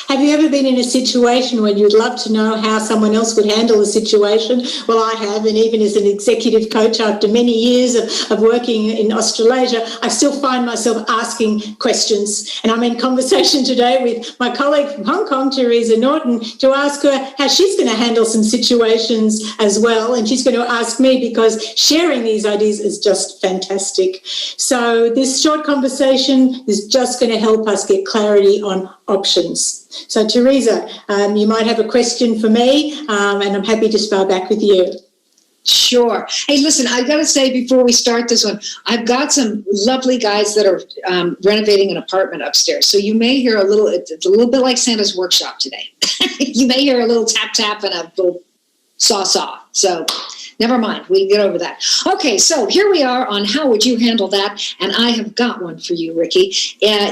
Have you ever been in a situation where you'd love to know how someone else would handle a situation? Well, I have, and even as an executive coach after many years of working in Australasia, I still find myself asking questions. And I'm in conversation today with my colleague from Hong Kong, Teresa Norton, to ask her how she's going to handle some situations as well. And she's going to ask me, because sharing these ideas is just fantastic. So this short conversation is just going to help us get clarity on options. So, Teresa, you might have a question for me, and I'm happy to start back with you. Sure. Hey, listen, I've got to say before we start this one, I've got some lovely guys that are renovating an apartment upstairs. So you may hear it's a little bit like Santa's workshop today. You may hear a little tap tap and a little saw. So never mind, we can get over that. Okay, so here we are on how would you handle that, and I have got one for you, Ricky.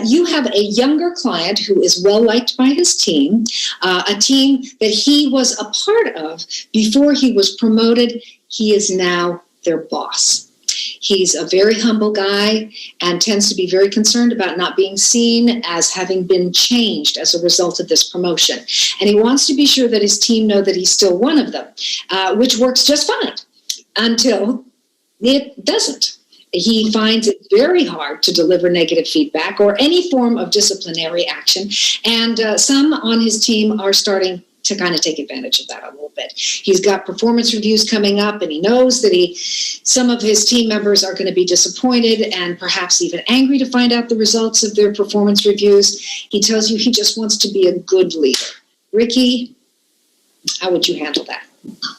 You have a younger client who is well-liked by his team, a team that he was a part of before he was promoted. He is now their boss. He's a very humble guy and tends to be very concerned about not being seen as having been changed as a result of this promotion. And he wants to be sure that his team know that he's still one of them, which works just fine until it doesn't. He finds it very hard to deliver negative feedback or any form of disciplinary action. And some on his team are starting to kind of take advantage of that a little bit. He's got performance reviews coming up, and he knows that some of his team members are going to be disappointed and perhaps even angry to find out the results of their performance reviews. He tells you he just wants to be a good leader. Ricky, how would you handle that?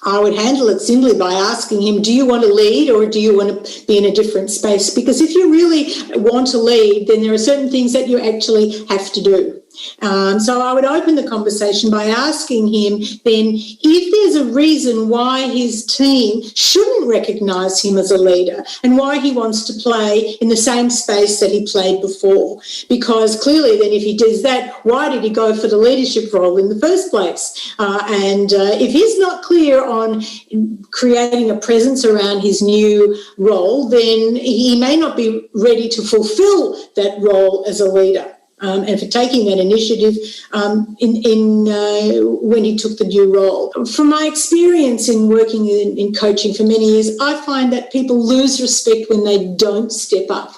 I would handle it simply by asking him, do you want to lead or do you want to be in a different space? Because if you really want to lead, then there are certain things that you actually have to do. So I would open the conversation by asking him then if there's a reason why his team shouldn't recognise him as a leader and why he wants to play in the same space that he played before. Because clearly then if he does that, why did he go for the leadership role in the first place? And if he's not clear on creating a presence around his new role, then he may not be ready to fulfil that role as a leader. And for taking that initiative when he took the new role. From my experience in working in coaching for many years, I find that people lose respect when they don't step up.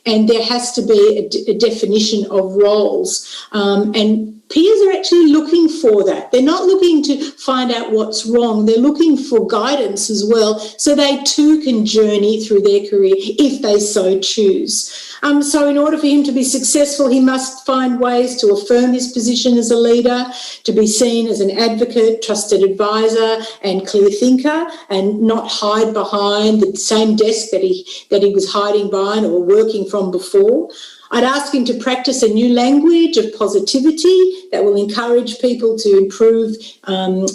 And there has to be a definition of roles. And peers are actually looking for that. They're not looking to find out what's wrong. They're looking for guidance as well, so they too can journey through their career if they so choose. So in order for him to be successful, he must find ways to affirm his position as a leader, to be seen as an advocate, trusted advisor and clear thinker, and not hide behind the same desk that he was hiding behind or working from before. I'd ask him to practice a new language of positivity that will encourage people to improve how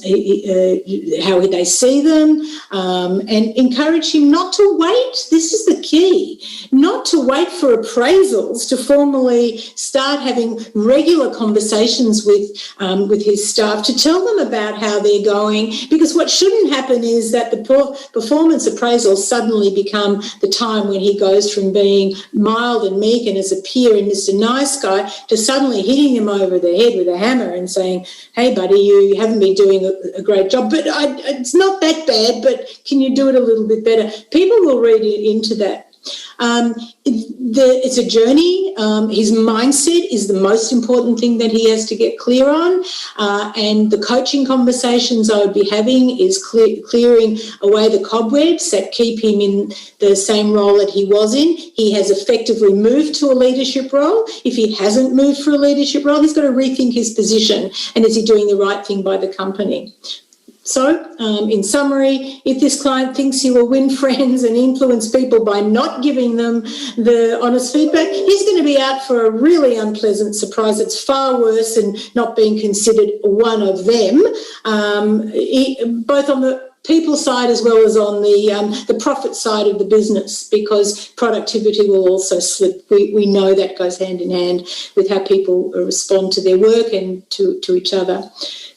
they see them, and encourage him not to wait. This is the key, not to wait for appraisals to formally start having regular conversations with his staff to tell them about how they're going, because what shouldn't happen is that the performance appraisals suddenly become the time when he goes from being mild and meek and as a peer and Mr. Nice Guy to suddenly hitting him over the head with a hammer and saying, hey, buddy, you haven't been doing a great job, but it's not that bad, but can you do it a little bit better? People will read into that. It's a journey. His mindset is the most important thing that he has to get clear on, and the coaching conversations I would be having is clearing away the cobwebs that keep him in the same role that he was in. He has effectively moved to a leadership role. If he hasn't moved for a leadership role, he's got to rethink his position, and is he doing the right thing by the company? So, in summary, if this client thinks he will win friends and influence people by not giving them the honest feedback, he's going to be out for a really unpleasant surprise. It's far worse than not being considered one of them, both on the people side as well as on the profit side of the business, because productivity will also slip. We know that goes hand in hand with how people respond to their work and to each other.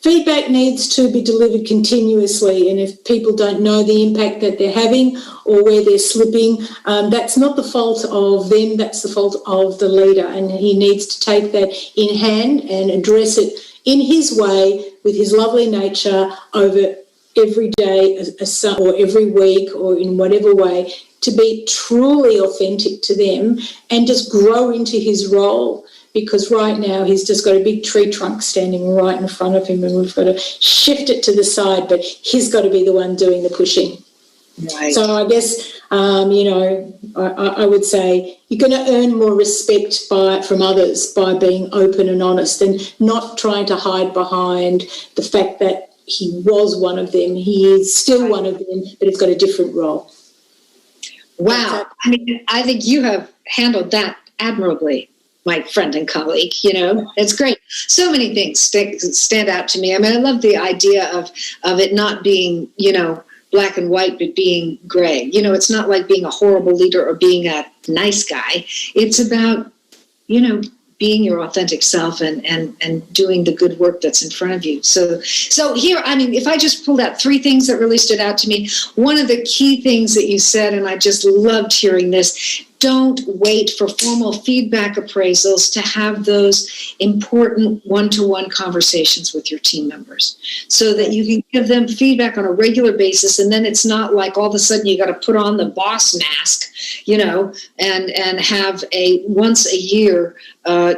Feedback needs to be delivered continuously, and if people don't know the impact that they're having or where they're slipping, that's not the fault of them, that's the fault of the leader, and he needs to take that in hand and address it in his way with his lovely nature over every day or every week or in whatever way, to be truly authentic to them and just grow into his role. Because right now he's just got a big tree trunk standing right in front of him, and we've got to shift it to the side, but he's got to be the one doing the pushing. Right. So I guess, I would say you're going to earn more respect from others by being open and honest and not trying to hide behind the fact that he was one of them. He is still one of them, but he's got a different role. Wow. I mean, I think you have handled that admirably, my friend and colleague. It's great. So many things stand out to me. I mean, I love the idea of it not being, black and white, but being gray. It's not like being a horrible leader or being a nice guy. It's about, being your authentic self and doing the good work that's in front of you. So here, I mean, if I just pulled out 3 things that really stood out to me, one of the key things that you said, and I just loved hearing this, don't wait for formal feedback appraisals to have those important one-to-one conversations with your team members so that you can give them feedback on a regular basis. And then it's not like all of a sudden you got to put on the boss mask, and have a once a year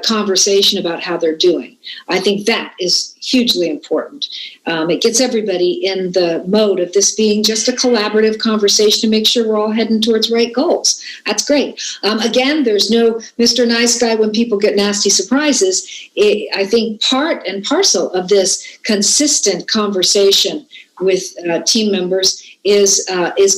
conversation about how they're doing. I think that is hugely important. It gets everybody in the mode of this being just a collaborative conversation to make sure we're all heading towards right goals. That's great. Again, there's no Mr. Nice Guy when people get nasty surprises. I think part and parcel of this consistent conversation with team members is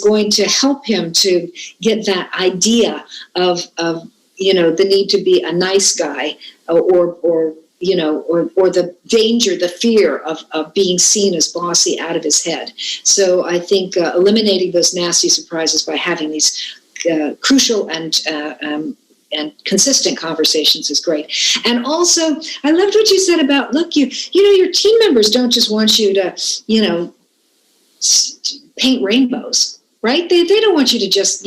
going to help him to get that idea of the need to be a nice guy or the danger, the fear of being seen as bossy out of his head. So I think eliminating those nasty surprises by having these crucial and consistent conversations is great. And also, I loved what you said about, look, your team members don't just want you to, paint rainbows. Right? They don't want you to just,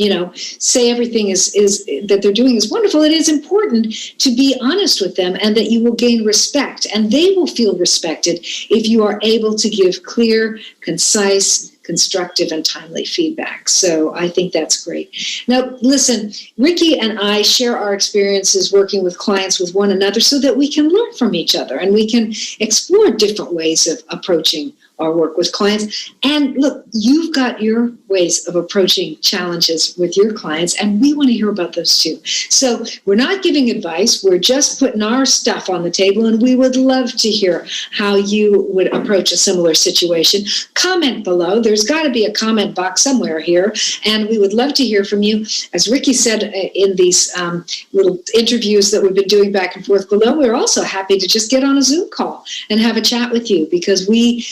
say everything is that they're doing is wonderful. It is important to be honest with them and that you will gain respect, and they will feel respected if you are able to give clear, concise, constructive, and timely feedback. So I think that's great. Now, listen, Ricky and I share our experiences working with clients with one another so that we can learn from each other and we can explore different ways of approaching our work with clients. And look, you've got your ways of approaching challenges with your clients, and we want to hear about those too. So we're not giving advice, we're just putting our stuff on the table, and we would love to hear how you would approach a similar situation. Comment below. There's got to be a comment box somewhere here, and we would love to hear from you. As Ricky said in these little interviews that we've been doing back and forth below, we're also happy to just get on a Zoom call and have a chat with you, because we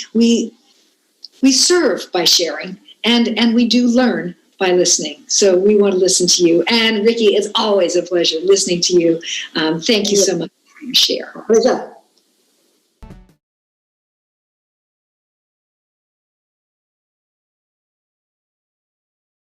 serve by sharing, and we do learn by listening. So we want to listen to you. And Ricky, it's always a pleasure listening to you. Thank you so much for your share. Pleasure.